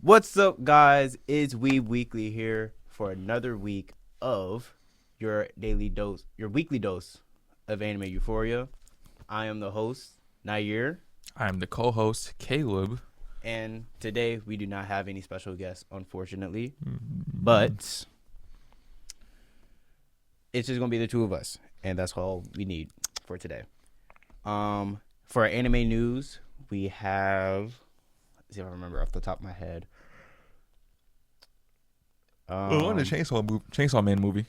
What's up, guys? It's WeebWeekly here for another week of your weekly dose of anime euphoria. I am the host, Nair, I am the co-host, Caleb. and today we do not have any special guests, unfortunately, but it's just gonna be the two of us, and that's all we need for today. For our anime news, we have. Let's see if I remember off the top of my head. The Chainsaw Man movie.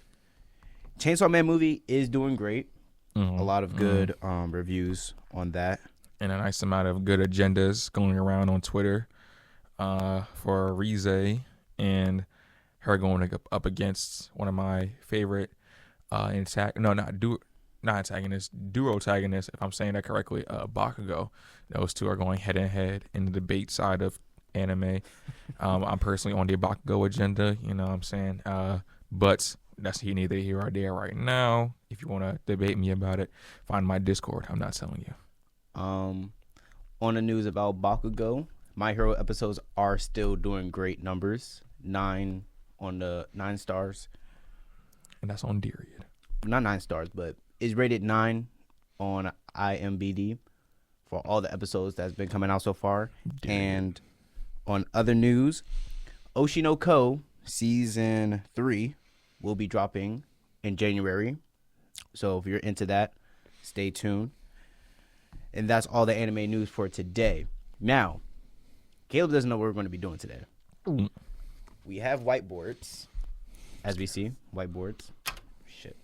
Chainsaw Man movie is doing great. Mm-hmm. A lot of good reviews on that. And a nice amount of good agendas going around on Twitter for Rize and her going up against one of my favorite duo antagonists, if I'm saying that correctly, Bakugo. Those two are going head and head in the debate side of anime. I'm personally on the Bakugo agenda, you know what I'm saying? But that's neither here or there right now. If you want to debate me about it, find my Discord. I'm not telling you. On the news about Bakugo, My Hero episodes are still doing great numbers. 9 stars. And that's on Diriad. Not 9 stars, but it's rated 9 on IMBD for all the episodes that's been coming out so far. Diriad. And on other news, Oshino Ko season 3 will be dropping in January. So if you're into that, stay tuned. And that's all the anime news for today. Now, Caleb doesn't know what we're going to be doing today. We have whiteboards, as we see. Whiteboards. Shit.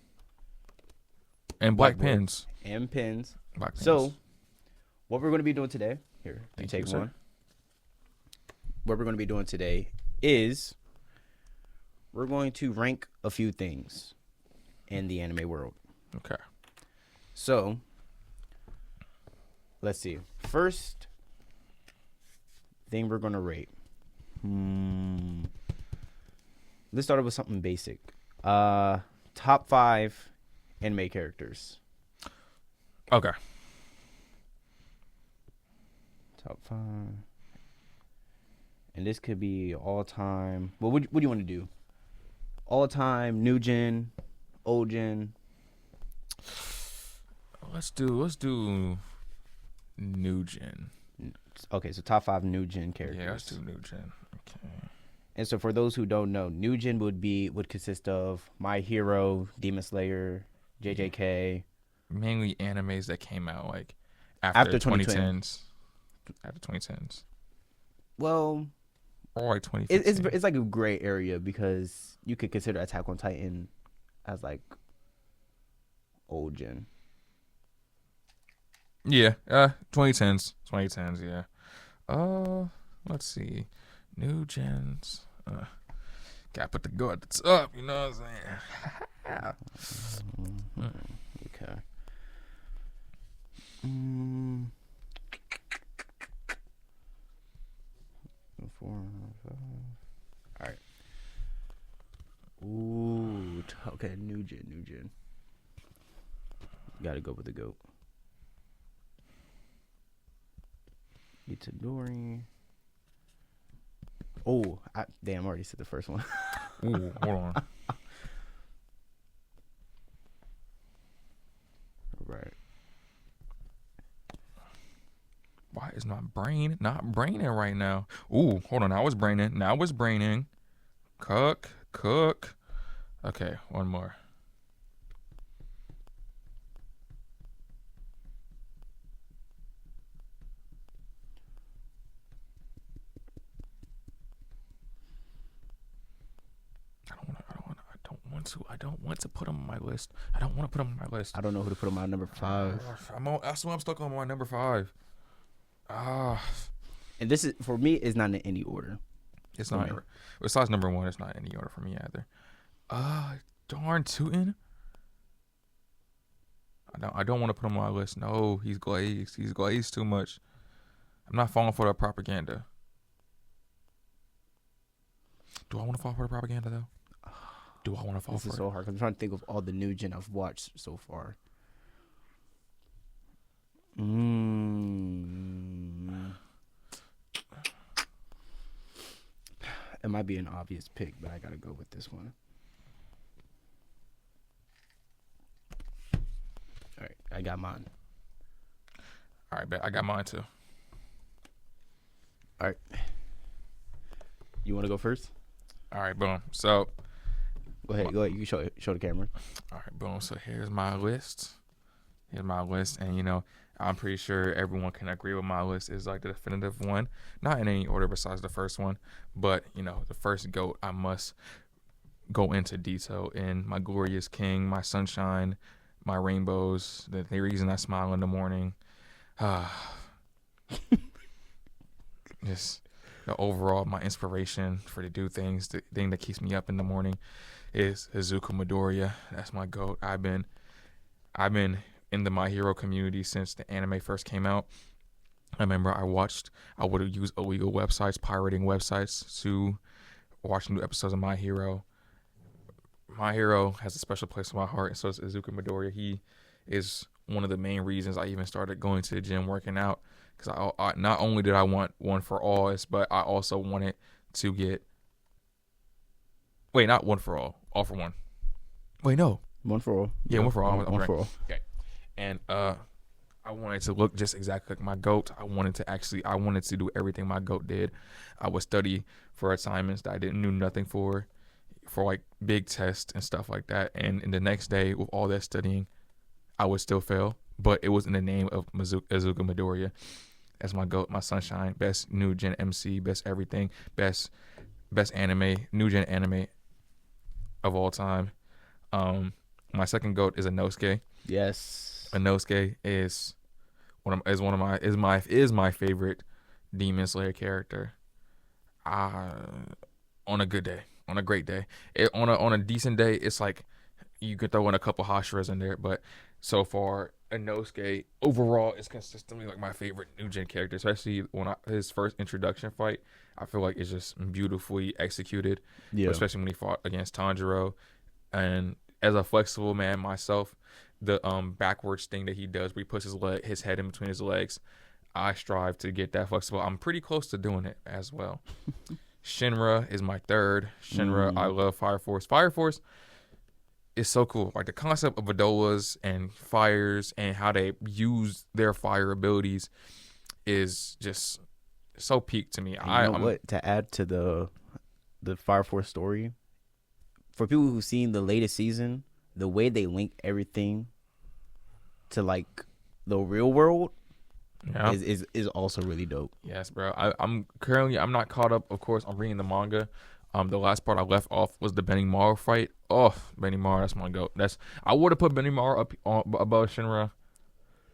And black Whiteboard. pens. And pens. Black pens. So, what we're going to be doing today, here, you Thank take you, sir. one. What we're going to be doing today is we're going to rank a few things in the anime world. Okay. So, let's see. First thing we're going to rate. Let's start with something basic. Top 5 anime characters. Okay. Top 5. And this could be all time. Well, what do you want to do? All time, new gen, old gen. Let's do new gen. Okay, so top 5 new gen characters. Yeah, let's do new gen. Okay. And so for those who don't know, new gen would consist of My Hero, Demon Slayer, JJK. Mainly animes that came out like After after 2010. 2010s. After 2010s. Well, Or like 2015. it's like a gray area because you could consider Attack on Titan as like old gen. Yeah, 2010s. 2010s, yeah. Let's see. New gens. Gotta put the go at the top, you know what I'm saying? Okay. Four, five. All right. Ooh. Okay. New gen. Got to go with the GOAT. Itadori. Oh, damn! I already said the first one. Ooh, hold on. Right. Why is my brain not braining right now? Ooh, hold on. Now it's braining. Cook. Okay, one more. I don't want to put him on my list. I don't want to put him on my list. I don't know who to put on my number 5. That's why I'm stuck on my number 5. And this is for me. Is not in any order. It's for not. me. Besides number 1, it's not in any order for me either. Darn tootin'. I don't want to put him on my list. No, he's glazed. He's glazed too much. I'm not falling for that propaganda. Do I want to fall for the propaganda though? Do I want to fall This for is it? so hard because I'm trying to think of all the new gen I've watched so far. It might be an obvious pick, but I gotta go with this one. All right, I got mine. All right, bet I got mine too. All right, you want to go first? All right, boom. So Go ahead. You can show the camera. all right, boom. So here's my list. And I'm pretty sure everyone can agree with my list is like the definitive one. Not in any order besides the first one, but the first GOAT I must go into detail in. My glorious king, my sunshine, my rainbows, the reason I smile in the morning. Just the overall, my inspiration for to do things, the thing that keeps me up in the morning is Izuku Midoriya. That's my GOAT. I've been in the My Hero community since the anime first came out. I remember I would use illegal websites, pirating websites to watch new episodes of My Hero. My Hero has a special place in my heart, and so does Izuku Midoriya. He is one of the main reasons I even started going to the gym, working out, because I not only did I want one for all, but I also wanted to get. Wait, not one for all for one. Wait, no. One for all. Yeah, one for all. One for all. Okay. And I wanted to look just exactly like my GOAT. I wanted to do everything my GOAT did. I would study for assignments that I didn't knew nothing for like big tests and stuff like that. And in the next day, with all that studying, I would still fail. But it was in the name of Izuku Midoriya. That's my GOAT, my sunshine, best new gen MC, best everything, best anime, new gen anime of all time. My second GOAT is Inosuke. Yes. Inosuke is my favorite Demon Slayer character. On a good day, on a great day, on a decent day, it's like you could throw in a couple Hashiras in there, but so far Inosuke overall is consistently like my favorite new gen character, especially his first introduction fight. I feel like it's just beautifully executed, especially when he fought against Tanjiro. And as a flexible man myself, the backwards thing that he does, where he puts his head in between his legs, I strive to get that flexible. I'm pretty close to doing it as well. Shinra is my third. Shinra, I love Fire Force. Fire Force is so cool. Like the concept of Adolas and fires and how they use their fire abilities is just so peak to me. To add to the Fire Force story, for people who've seen the latest season, the way they link everything to like the real world is also really dope. Yes, bro. I'm not caught up. Of course, I'm reading the manga. The last part I left off was the Benimaru fight. Oh, Benimaru, that's my GOAT. I would have put Benimaru up above Shinra,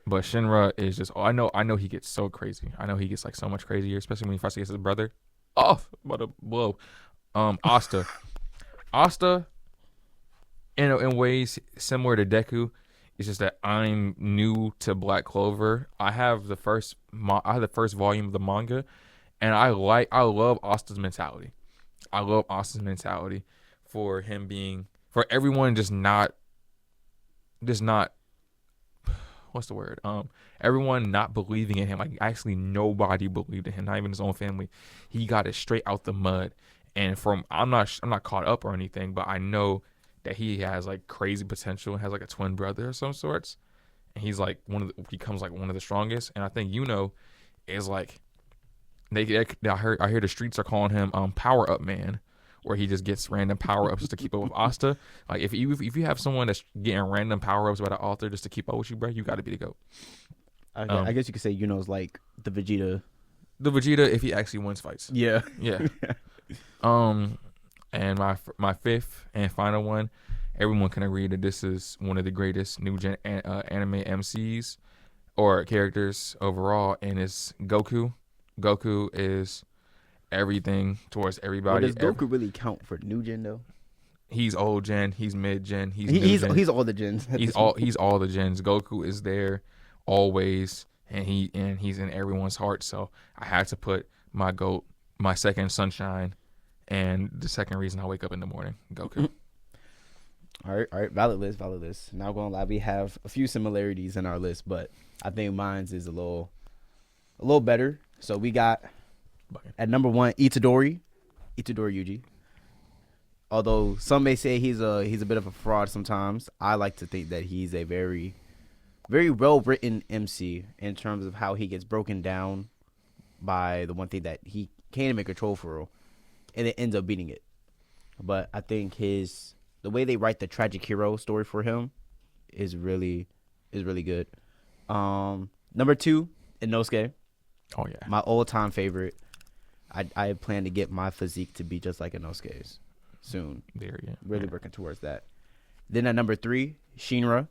but Shinra is just. I know he gets so crazy. I know he gets like so much crazier, especially when he fights against his brother. Oh, what a blow. Asta, in ways similar to Deku. It's just that I'm new to Black Clover. I have the first volume of the manga, and I love Asta's mentality. I love Asta's mentality for everyone just not what's the word? Everyone not believing in him. Like actually nobody believed in him, not even his own family. He got it straight out the mud. And I'm not caught up or anything, but I know that he has like crazy potential and has like a twin brother of some sorts, and he's like becomes like one of the strongest. And I think is like I hear the streets are calling him Power Up Man, where he just gets random power ups to keep up with Asta. Like if you have someone that's getting random power ups by the author just to keep up with you, bro, you got to be the GOAT. I guess you could say is like the Vegeta. The Vegeta if he actually wins fights. Yeah. And my fifth and final one, everyone can agree that this is one of the greatest new gen anime MCs or characters overall, and it's Goku. Goku is everything towards everybody. Does Goku really count for new gen though? He's old gen. He's mid gen. He's all the gens. He's all the gens. Goku is there always, and he's in everyone's heart. So I had to put my GOAT, my second sunshine, and the second reason I wake up in the morning, Goku. All right, valid list. Not gonna lie, we have a few similarities in our list, but I think mine's is a little better. So we got at number 1 Itadori. Itadori Yuji. Although some may say he's a bit of a fraud sometimes, I like to think that he's a very very well written MC in terms of how he gets broken down by the one thing that he can't even control for real, and it ends up beating it. But I think the way they write the tragic hero story for him is really good. Number 2, Inosuke, Oh yeah. my all time favorite. I plan to get my physique to be just like Inosuke's soon. There, yeah. Really working towards that. Then at number 3, Shinra.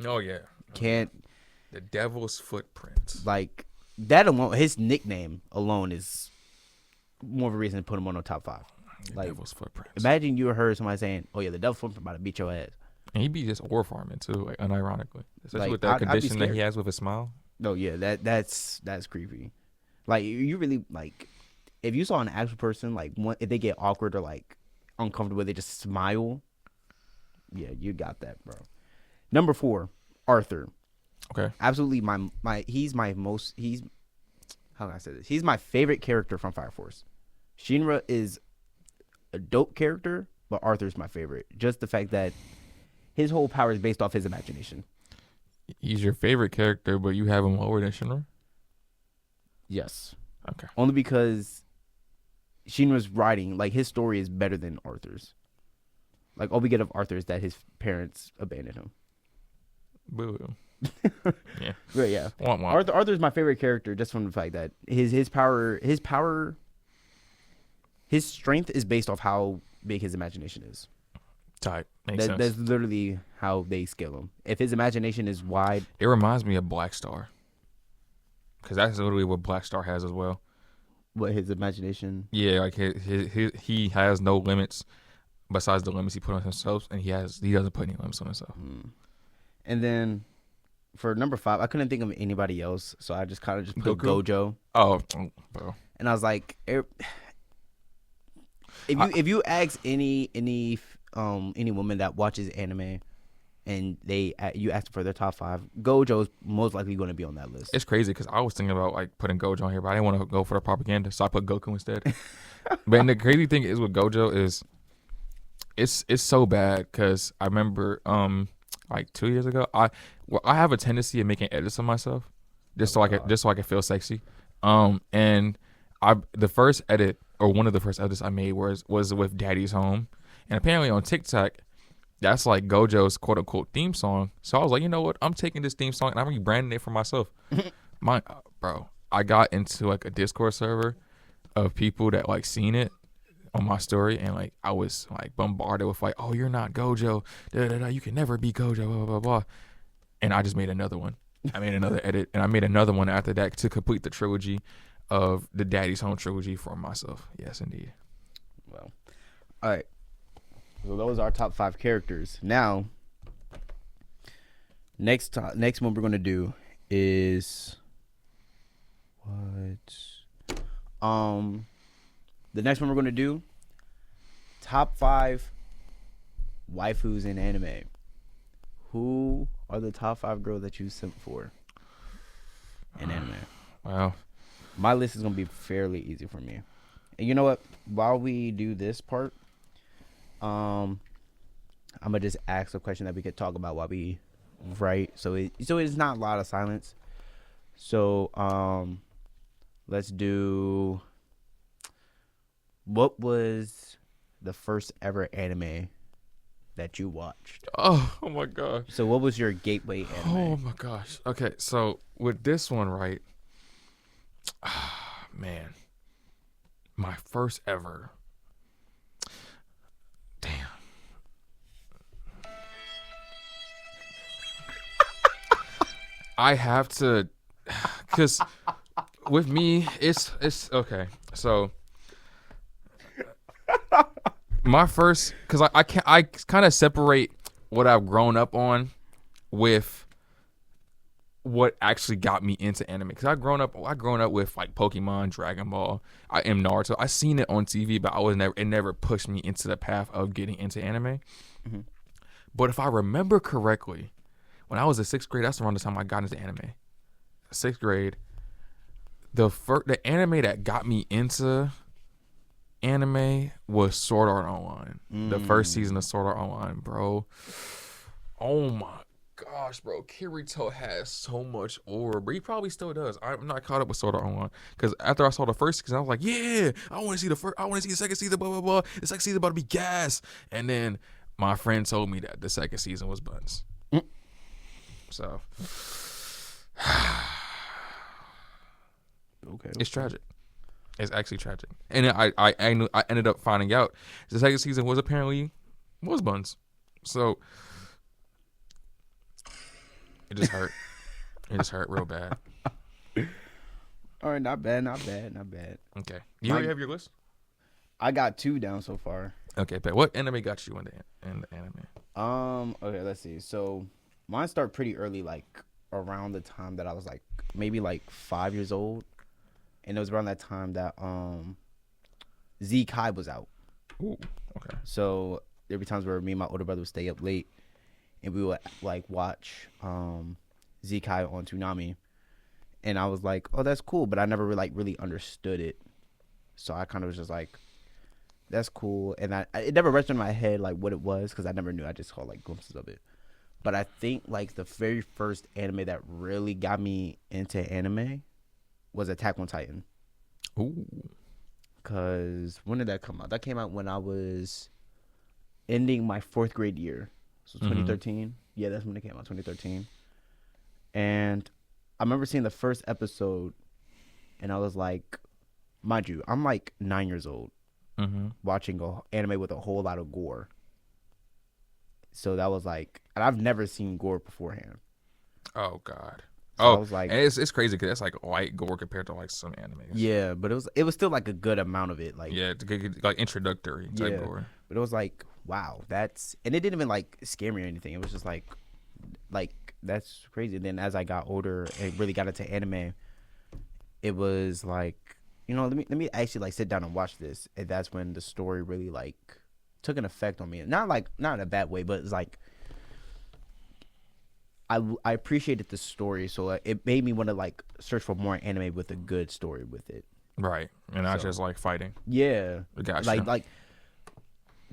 Oh yeah. Can't The Devil's Footprint. like that alone. His nickname alone is more of a reason to put him on the top 5. The Like, Devil's Footprint. imagine you heard somebody saying, "Oh yeah, the Devil's Footprint about to beat your ass." And he be just ore farming too, like unironically, especially Like, with that I'd be condition that he scared. has with his smile. No, yeah, that's creepy. Like you really like if you saw an actual person like if they get awkward or like uncomfortable, they just smile. Yeah, you got that, bro. Number 4, Arthur. Okay. Absolutely, he's how can I say this? He's my favorite character from Fire Force. Shinra is a dope character, but Arthur's my favorite. Just the fact that his whole power is based off his imagination. He's your favorite character, but you have him lower than Shinra? Yes. Okay. Only because Shinra's writing, like his story is better than Arthur's. Like all we get of Arthur is that his parents abandoned him. Boo. Yeah. But yeah. Womp womp. Arthur's my favorite character just from the fact that his strength is based off how big his imagination is. Tight. Makes sense. That's literally how they scale him. If his imagination is wide, It reminds me of Black Star. Because that's literally what Black Star has as well. what his imagination. Yeah, like he has no limits besides the limits he put on himself, and he doesn't put any limits on himself. And then for number 5, I couldn't think of anybody else, so I just kind of just put Goku? Gojo. Oh, bro. And I was like, if you ask any woman that watches anime, and you ask for their top 5, Gojo's most likely going to be on that list. It's crazy because I was thinking about like putting Gojo on here, but I didn't want to go for the propaganda, so I put Goku instead. But and the crazy thing is with Gojo is it's so bad because I remember like 2 years ago I have a tendency of making edits of myself just so I can feel sexy. And the first edit or one of the first edits I made was with Daddy's Home, and apparently on TikTok that's like Gojo's quote unquote theme song. So I was like, you know what? I'm taking this theme song and I'm rebranding it for myself. Bro, I got into like a Discord server of people that like seen it on my story, and like I was like bombarded with like, oh, you're not Gojo, you can never be Gojo, blah blah blah. And I just made another one. I made another edit, and I made another one after that to complete the trilogy of the Daddy's Home trilogy for myself. Yes, indeed. Well, all right. So those are our top 5 characters. Now, next one we're gonna do is what? The next one we're gonna do top 5 waifus in anime. Who are the top 5 girls that you simp for in anime? Wow. My list is gonna be fairly easy for me. And you know what? While we do this part, I'm gonna just ask a question that we could talk about while we write. So it's not a lot of silence. So let's do. What was the first ever anime that you watched? Oh my gosh. So what was your gateway anime? Oh my gosh. Okay, so with this one, right? Man, my first ever. Damn. I have to, cause with me, it's okay. So my first, cause I kind of separate what I've grown up on with what actually got me into anime. Cause I grown up with like Pokemon, Dragon Ball, I am Naruto. I seen it on TV, but it never pushed me into the path of getting into anime. Mm-hmm. But if I remember correctly, when I was in 6th grade, that's around the time I got into anime. 6th grade, the anime that got me into anime was Sword Art Online. The first season of Mm. Sword Art Online, bro. Oh my gosh, bro. Kirito has so much aura, but he probably still does. I'm not caught up with Sword Art Online because after I saw the first season, I was like, yeah, I want to see the first. I want to see the second season. Blah blah blah. The second season about to be gas. And then my friend told me that the second season was buns. Mm. So Okay. it's tragic. It's actually tragic. And I ended up finding out the second season was apparently buns. So it just hurt. It just hurt real bad. All right, not bad, not bad, not bad. Okay. You already have your list? I got 2 down so far. Okay, but what anime got you in the anime? Okay, let's see. So mine start pretty early, like around the time that I was like maybe like 5 years old, and it was around that time that Z Kai was out. Ooh, okay. So there be times where me and my older brother would stay up late, and we would like watch Z Kai on Toonami, and I was like, oh, that's cool, but I never really understood it. So I kind of was just like, that's cool, and it never registered in my head like what it was because I never knew. I just saw like glimpses of it. But I think like the very first anime that really got me into anime was Attack on Titan. Ooh. Cause when did that come out? That came out when I was ending my 4th grade year. So 2013. Yeah, that's when it came out, 2013. And I remember seeing the first episode, and I was like, mind you, I'm like 9 years old, watching an anime with a whole lot of gore. So that was like, and I've never seen gore beforehand. Oh God. So I was like, and it's crazy because it's like light gore compared to like some animes. yeah, but it was still like a good amount of it. Like, Yeah, it's like introductory type Yeah. gore. but it was like, wow, that's, and it didn't even like scare me or anything. It was just like that's crazy. And then as I got older and really got into anime, it was like, let me actually like sit down and watch this. And that's when the story really like took an effect on me. Not in a bad way, but it's like I appreciated the story, so it made me want to like search for more anime with a good story with it. Right, and not So- just like fighting. Yeah, Gotcha. like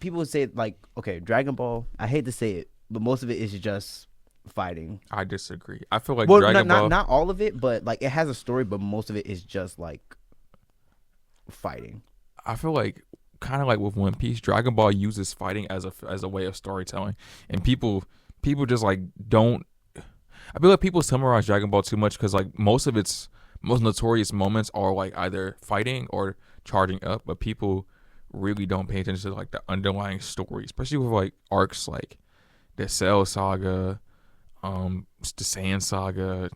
people would say like, okay, Dragon Ball. I hate to say it, but most of it is just fighting. I disagree. I feel like Well, Dragon Ball. not all of it, but like it has a story, but most of it is just like fighting. I feel like kind of like with One Piece, Dragon Ball uses fighting as a way of storytelling, and people just like don't. I feel like people summarize Dragon Ball too much because like most of its most notorious moments are like either fighting or charging up, but people really don't pay attention to like the underlying story, especially with like arcs like the Cell Saga, the Saiyan Saga,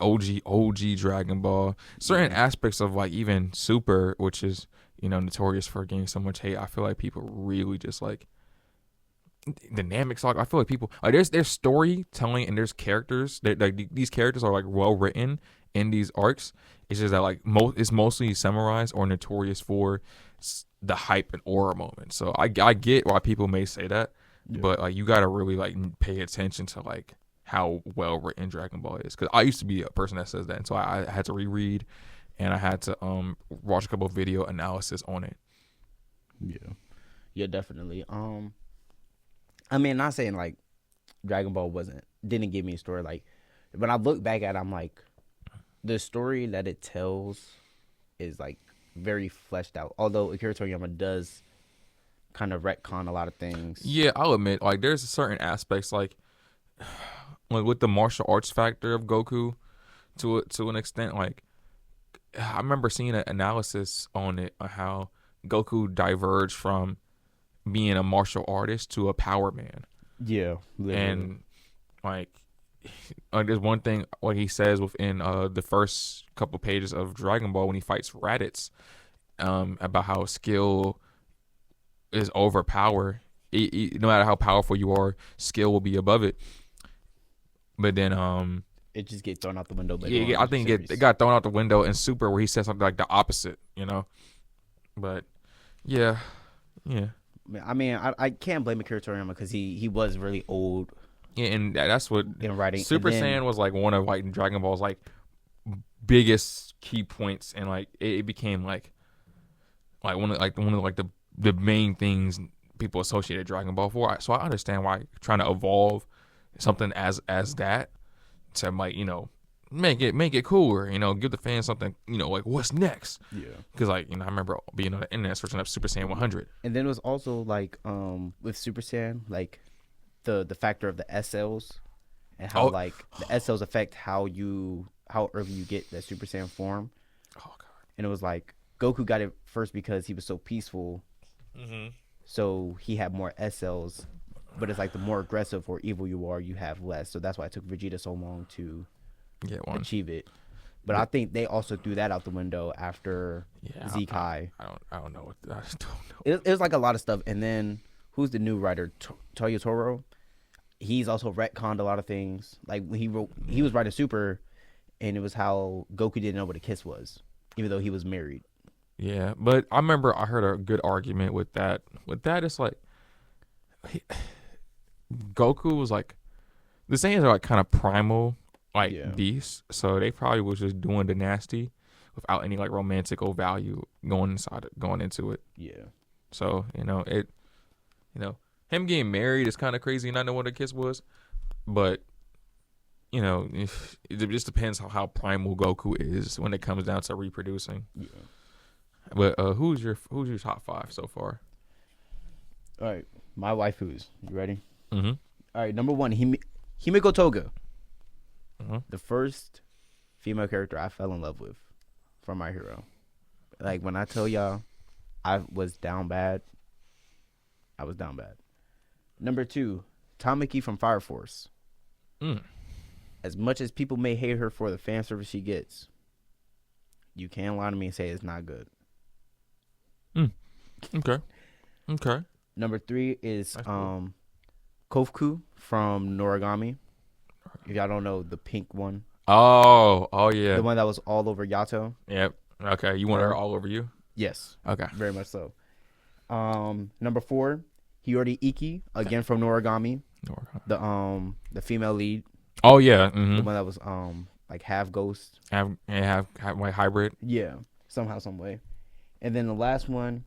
OG Dragon Ball. Certain aspects of like even Super, which is notorious for getting so much hate. I feel like people really just like dynamics. I feel like people like there's storytelling and there's characters. Like these characters are like well written in these arcs. It's just that like it's mostly summarized or notorious for the hype and aura moment. So I get why people may say that, but like you gotta really like pay attention to like how well written Dragon Ball is. Because I used to be a person that says that, and so I had to reread and I had to watch a couple of video analysis on it. Yeah, definitely. I mean, not saying like Dragon Ball didn't give me a story. Like when I look back at it, I'm like, the story that it tells is like very fleshed out. Although Akira Toriyama does kind of retcon a lot of things. Yeah, I'll admit, like there's certain aspects like with the martial arts factor of Goku to an extent. Like I remember seeing an analysis on it on how Goku diverged from being a martial artist to a power man. Yeah, literally. And like there's one thing what he says within the first couple pages of Dragon Ball when he fights Raditz, about how skill is over power. No matter how powerful you are, skill will be above it. But then it just gets thrown out the window. I think it got thrown out the window in Super where he said something like the opposite, But yeah. I mean, I can't blame Akira Toriyama because he was really old. Yeah, and that's what in writing. Super Saiyan was like one of like Dragon Ball's like biggest key points, and like it became like like one of like the main things people associated Dragon Ball for. So I understand why trying to evolve something as that to like make it cooler. Give the fans something. Like what's next? Yeah. Because like I remember being on the internet searching up Super Saiyan 100. And then it was also like with Super Saiyan, like the factor of the SLs and how like the SLs affect how early you get that Super Saiyan form. Oh god. And it was like Goku got it first because he was so peaceful. So he had more SLs, but it's like the more aggressive or evil you are, you have less. So that's why it took Vegeta so long to achieve it. But I think they also threw that out the window after Zeke High. I don't know. I just don't know. It was like a lot of stuff. And then who's the new writer? Toyo Toro. He's also retconned a lot of things. Like when he was writing Super, and it was how Goku didn't know what a kiss was, even though he was married. Yeah, but I remember I heard a good argument with that. With that, it's like Goku was like the Saiyans are like kind of primal, like beasts. So they probably was just doing the nasty without any like romantical value going into it. Yeah. So him getting married is kind of crazy, and I know what a kiss was, but it just depends how primal Goku is when it comes down to reproducing. Yeah. But who's your top 5 so far? All right, my waifus. You ready? Mm-hmm. All right, number 1, Himiko Toga. Mm-hmm. The first female character I fell in love with from My Hero. Like when I tell y'all, I was down bad. Number 2, Tamaki from Fire Force. As much as people may hate her for the fan service she gets, you can't lie to me and say it's not good. Okay. Number 3 is Kofuku from Noragami. If y'all don't know, the pink one. Oh yeah. The one that was all over Yato. Yep. Okay. You want her all over you? Yes. Okay. Very much so. Number 4, Hiyori Iki, again from Noragami. The female lead. Oh yeah. Mm-hmm. The one that was like half ghost. Half white hybrid. Yeah. Somehow, some way. And then the last one,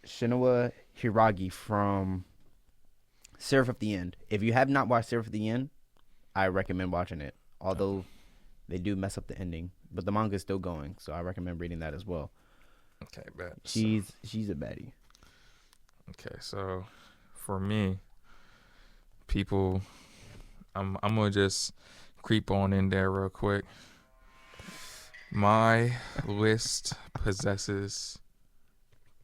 Shinoa Hiragi from Seraph of the End. If you have not watched Seraph of the End, I recommend watching it. Although they do mess up the ending, but the manga is still going, so I recommend reading that as well. Okay, bet. She's a baddie. Okay, so for me, people, I'm gonna just creep on in there real quick. My list possesses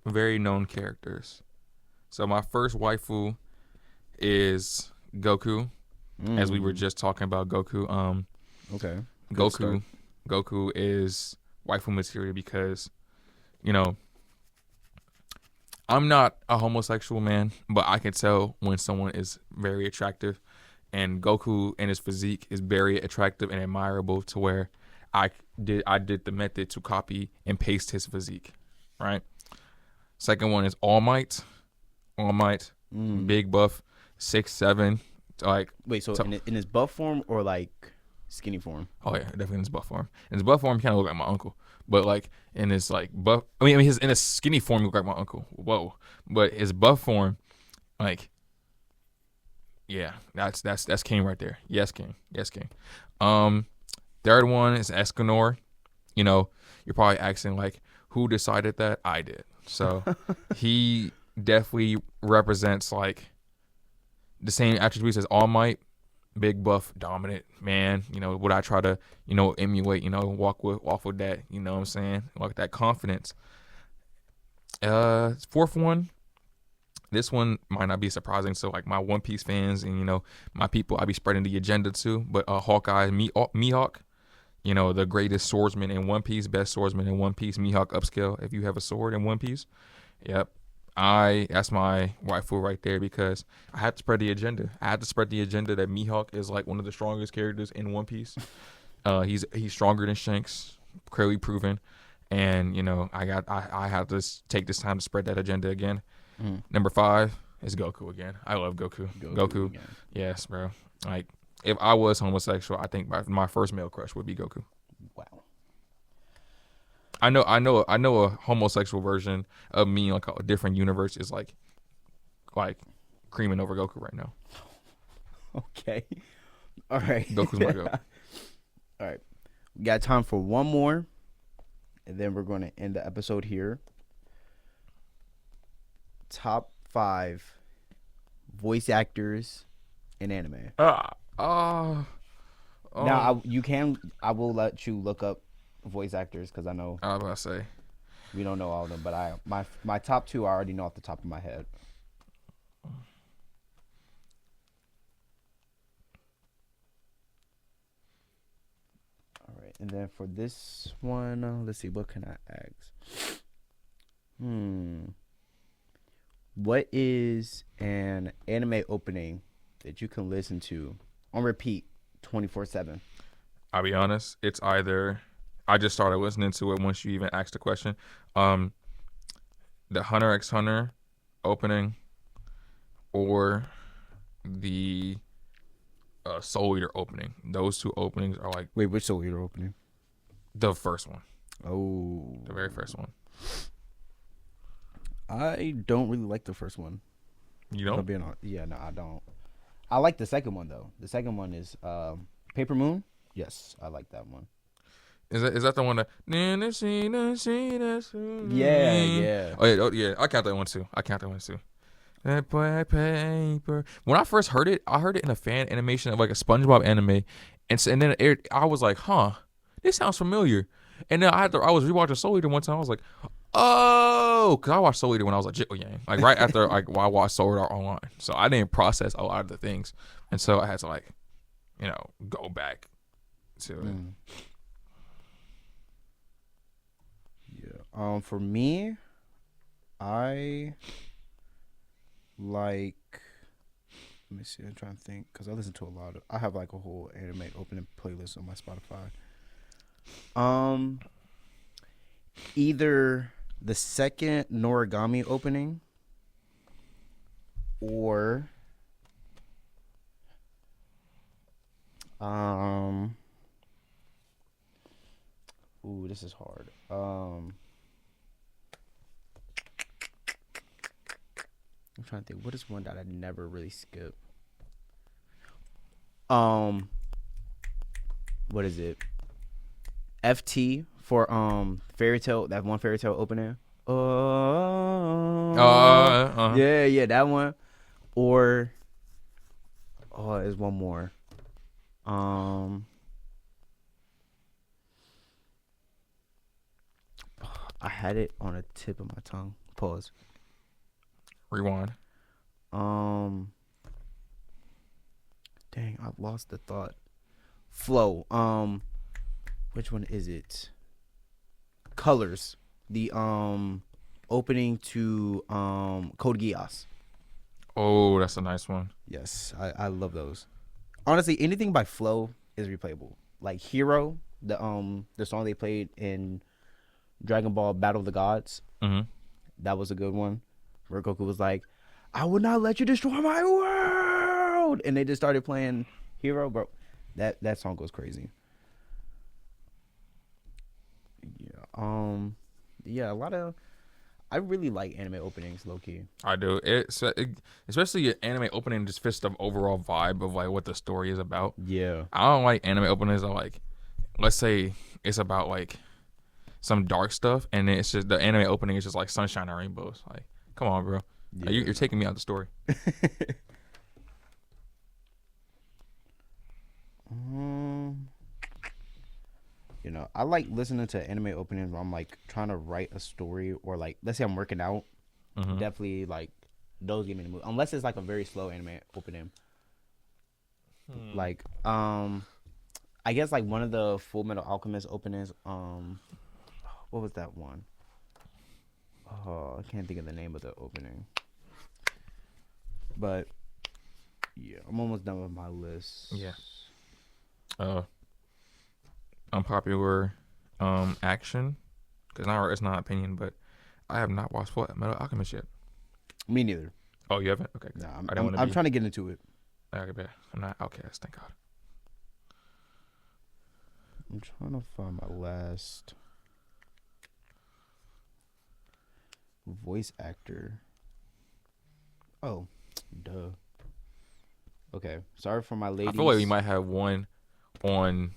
very known characters. So my first waifu is Goku, as we were just talking about Goku. Okay. Goku is waifu material because, I'm not a homosexual man, but I can tell when someone is very attractive, and Goku and his physique is very attractive and admirable to where I did the method to copy and paste his physique, right? Second one is All Might. Big buff, 6'7", like. Wait, so in his buff form or like skinny form? Oh yeah, definitely in his buff form. In his buff form, he kind of look like my uncle, but like in his like buff, in his skinny form, he look like my uncle. Whoa, but his buff form, like, yeah, that's king right there. Yes, king. Third one is Escanor. You're probably asking like, who decided that? I did. So he definitely represents like the same attributes as All Might. Big buff, dominant man. Would I try to, emulate, walk with that, you know what I'm saying? Like that confidence. Fourth one, this one might not be surprising. So like my One Piece fans and, my people, I be spreading the agenda to, but Hawkeye, Mihawk, the greatest swordsman in One Piece, best swordsman in One Piece, Mihawk upscale if you have a sword in One Piece. Yep. That's my waifu right there because I had to spread the agenda. I had to spread the agenda that Mihawk is like one of the strongest characters in One Piece. He's stronger than Shanks, clearly proven. And I had to take this time to spread that agenda again. Number 5 is Goku again. I love Goku. Goku. Yes, bro. Like if I was homosexual, I think my first male crush would be Goku. Wow. I know a homosexual version of me, like a different universe, is like creaming over Goku right now. Okay. All right. Goku's my goat. All right. We got time for one more, and then we're going to end the episode here. Top 5 voice actors in anime. Now, I will let you look up voice actors because I know I was about to say we don't know all of them, but my top 2 I already know off the top of my head. All right, and then for this one, let's see, what can I ask? What is an anime opening that you can listen to on repeat 24/7? I'll be honest, it's either I just started listening to it once you even asked the question. The Hunter x Hunter opening or the Soul Eater opening. Those 2 openings are like Wait, which Soul Eater opening? the first one. Oh, The very first one. I don't really like the first one. You If I'm don't? being honest. Yeah, no, I don't. I like the second one though. The second one is Paper Moon. Yes, I like that one. Is that the one that? Yeah. Oh yeah. I count that one too. That boy paper. When I first heard it, I heard it in a fan animation of like a SpongeBob anime, and then it aired, I was like, huh, this sounds familiar. And then I was rewatching Soul Eater one time. I was like, oh, because I watched Soul Eater when I was like Jitwa Yang, like right after like I watched Soul Eater online. So I didn't process a lot of the things, and so I had to like, go back to it. Yeah. For me, I like. Let me see. I'm trying to think because I listen to a lot of. I have like a whole anime opening playlist on my Spotify. Either the second Noragami opening or ooh, this is hard. I'm trying to think. What is one that I never really skip? What is it? FT for Fairy Tail. That one Fairy Tail opening. Yeah, that one. Or there's one more. I had it on the tip of my tongue. Pause. Rewind. Dang, I've lost the thought. Flow. Which one is it? Colors. The opening to Code Geass. Oh, that's a nice one. Yes, I love those. Honestly, anything by Flow is replayable. Like Hero, the song they played in Dragon Ball Battle of the Gods. Mm-hmm. That was a good one. Where Goku was like, "I will not let you destroy my world," and they just started playing Hero, bro. That song goes crazy. Yeah. Yeah. A lot of. I really like anime openings, low key. I do. Especially an anime opening just fits the overall vibe of like what the story is about. Yeah. I don't like anime openings that like, let's say it's about like some dark stuff, and it's just the anime opening is just like sunshine and rainbows. Like, come on, bro. Yeah. Like, you're taking me out the story. I like listening to anime openings where I'm like trying to write a story, or like let's say I'm working out. Mm-hmm. Definitely like those give me the mood. Unless it's like a very slow anime opening. Like I guess like one of the Full Metal Alchemist openings. What was that one? Oh, I can't think of the name of the opening. But yeah, I'm almost done with my list. Yeah. Unpopular action, because now it's not opinion, but I have not watched Full Metal Alchemist yet. Me neither. Oh, you haven't? Okay. Nah, I'm trying to get into it. Okay, bet. I'm not outcast, thank God. I'm trying to find my last. voice actor. Oh, duh. Okay, sorry for my ladies. I feel like we might have one on.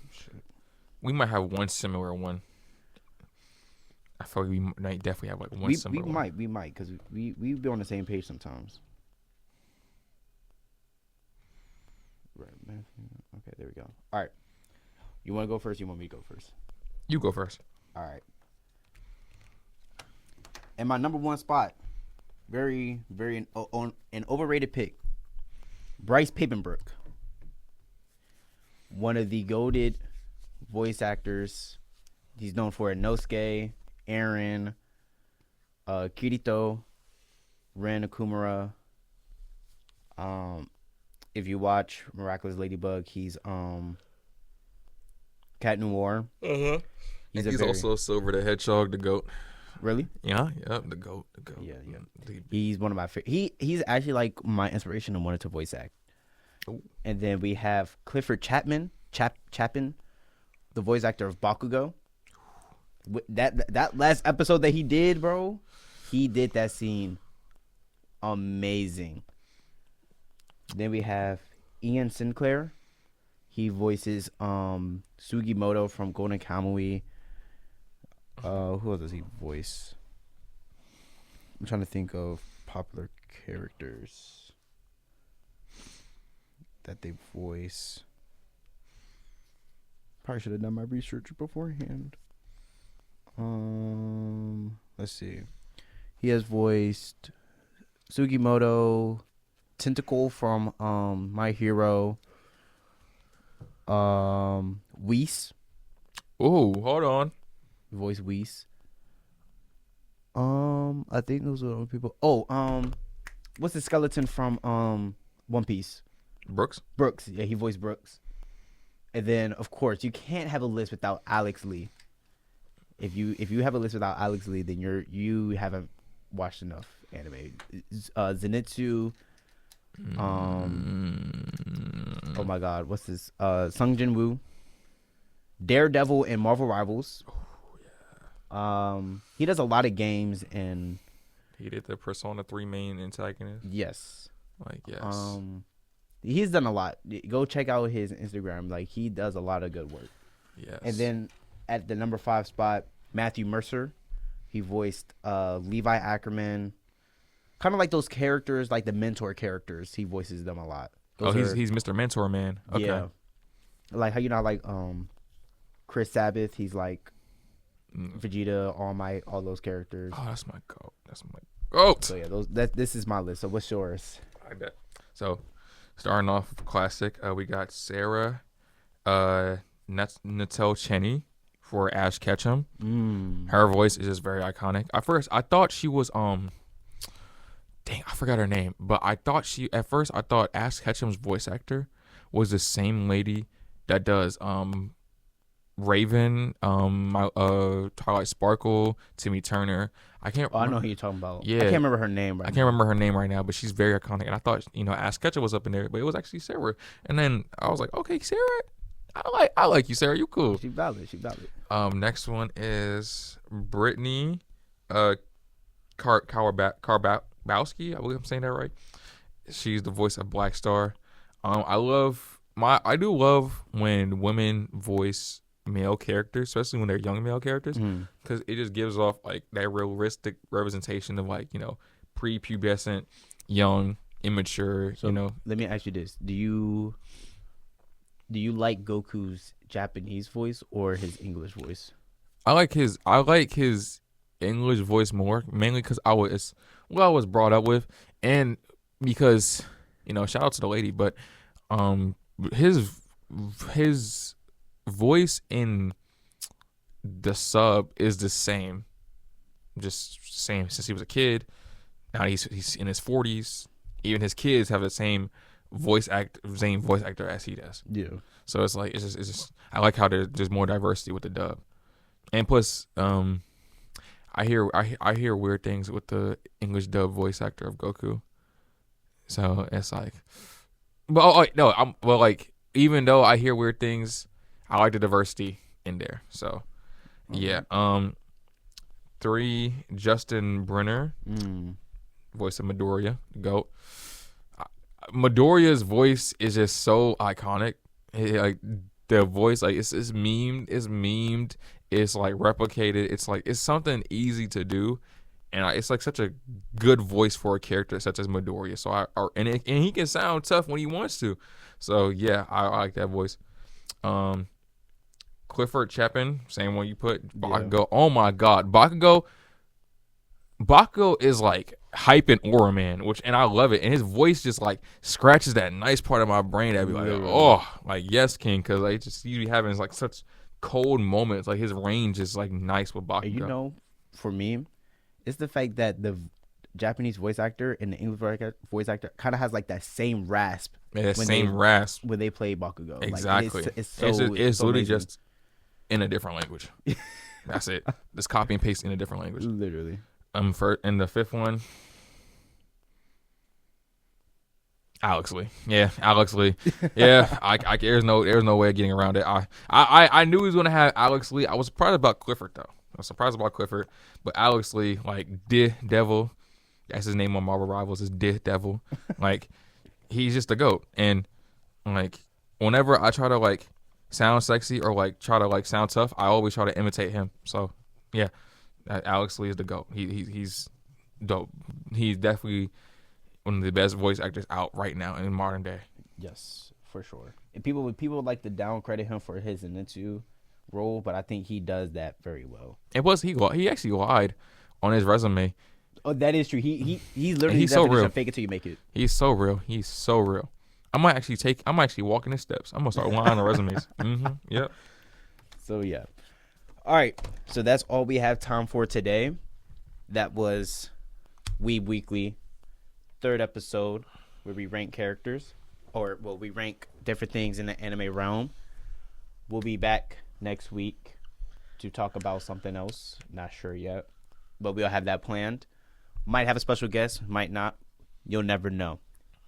We might have one similar one. I feel like we might definitely have like one similar one. We might, because we be on the same page sometimes. Right, man. Okay, there we go. All right. You want to go first? You want me to go first? You go first. All right. And my number one spot, very, very on an overrated pick, Bryce Papenbrook. One of the goated voice actors. He's known for Inosuke, Aaron, Kirito, Ren Akumura. If you watch Miraculous Ladybug, he's Cat Noir. He's also Silver the Hedgehog, the goat. Really? Yeah, the goat. Yeah. He's one of my favorite. He's actually like my inspiration and wanted to voice act. Ooh. And then we have Clifford Chapman, the voice actor of Bakugo. That last episode that he did, bro, he did that scene amazing. Then we have Ian Sinclair. He voices Sugimoto from Golden Kamuy. Who else does he voice? I'm trying to think of popular characters that they voice. Probably should have done my research beforehand. Let's see. He has voiced Sugimoto, Tentacle from My Hero, Whis. Oh, hold on. Voice Whis. I think those are the only people. Oh, what's the skeleton from One Piece? Brooks. Yeah, he voiced Brooks. And then, of course, you can't have a list without Alex Lee. If you have a list without Alex Lee, then you haven't watched enough anime. Zenitsu. Oh my God, what's this? Sung Jin Woo. Daredevil and Marvel Rivals. Oh yeah. He does a lot of games and he did the Persona 3 main antagonist. Yes. Like yes. He's done a lot. Go check out his Instagram. Like he does a lot of good work. Yes. And then at the number 5 spot, Matthew Mercer. He voiced Levi Ackerman. Kind of like those characters, like the mentor characters. He voices them a lot. He's Mr. Mentor Man. Okay. Yeah. Like how like Chris Sabbath. He's like Vegeta, All Might, all those characters. Oh, that's my goat. So yeah, this is my list. So what's yours? I bet. So starting off with classic, we got Sarah Natel Cheney for Ash Ketchum. Her voice is just very iconic. At first, I thought she was dang, I forgot her name. But I thought Ash Ketchum's voice actor was the same lady that does Raven, Twilight Sparkle, Timmy Turner. I know who you're talking about. Yeah, I can't remember her name right now, but she's very iconic. And I thought, Ash Ketchum was up in there, but it was actually Sarah. And then I was like, okay, Sarah, I like you, Sarah. You cool. She valid. Next one is Brittany, Karbowski. I believe I'm saying that right. She's the voice of Black Star. I do love when women voice male characters, especially when they're young male characters, because it just gives off like that realistic representation of like pre-pubescent, young, immature. So, let me ask you this: Do you like Goku's Japanese voice or his English voice? I like his English voice more, mainly because I was brought up with, and because shout out to the lady, but his voice in the sub is the same, just same since he was a kid. Now he's in his 40s. Even his kids have the same voice actor as he does. Yeah. So it's just I like how there's more diversity with the dub, and plus I hear weird things with the English dub voice actor of Goku. So it's like, even though I hear weird things, I like the diversity in there. So yeah. 3, Justin Brenner, Mm. voice of Midoriya, GOAT. Midoriya's voice is just so iconic. Like the voice, like it's memed, it's like replicated. It's like it's something easy to do, and it's like such a good voice for a character such as Midoriya. So and he can sound tough when he wants to. So yeah, I like that voice. Clifford Chapin, same one you put. Bakugo. Yeah. Oh my God, Bakugo is like hyping Aura Man, and I love it. And his voice just like scratches that nice part of my brain that be like, oh, like yes, King, because I just you be having like such cold moments. Like his range is like nice with Bakugo. You know, for me, it's the fact that the Japanese voice actor and the English voice actor kind of has like that same rasp. Yeah, rasp when they play Bakugo. Exactly. Like, it's so literally amazing. just in a different language. That's it. Just copy and paste in a different language. Literally. And the 5th one, Alex Lee. Yeah, Alex Lee. Yeah, I there's no way of getting around it. I knew he was gonna have Alex Lee. I was surprised about Clifford though. But Alex Lee, like Devil, that's his name on Marvel Rivals, is Devil. Like he's just a GOAT. And like whenever I try to like sound sexy or like try to like sound tough, I always try to imitate him. So yeah, Alex Lee is the GOAT. He's dope. He's definitely one of the best voice actors out right now in modern day. Yes, for sure. And people would like to down credit him for his Zenitsu role, but I think he does that very well. He actually lied on his resume. Oh, that is true. He literally he's so real. Fake it till you make it. He's so real. I might actually walk in his steps. I'm gonna start lying on resumes. Yep. So yeah. All right. So that's all we have time for today. That was Weeb Weekly, 3rd episode, where we rank characters, we rank different things in the anime realm. We'll be back next week to talk about something else. Not sure yet, but we'll have that planned. Might have a special guest, might not. You'll never know.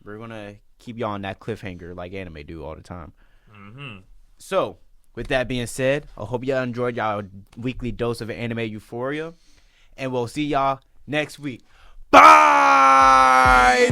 We're gonna keep y'all on that cliffhanger like anime do all the time. Mm-hmm. So, with that being said, I hope y'all enjoyed y'all weekly dose of anime euphoria, and we'll see y'all next week. Bye!